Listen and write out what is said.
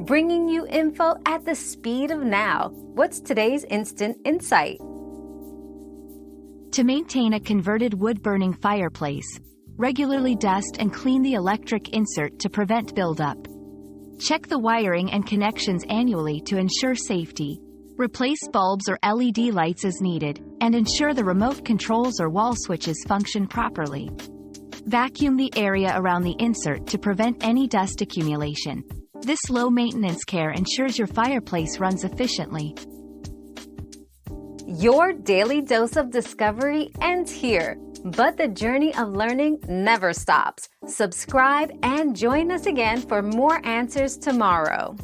bringing you info at the speed of now. What's today's instant insight? To maintain a converted wood-burning fireplace, regularly dust and clean the electric insert to prevent buildup. Check the wiring and connections annually to ensure safety. Replace bulbs or LED lights as needed, and ensure the remote controls or wall switches function properly. Vacuum the area around the insert to prevent any dust accumulation. This low-maintenance care ensures your fireplace runs efficiently. Your daily dose of discovery ends here, but the journey of learning never stops. Subscribe and join us again for more answers tomorrow.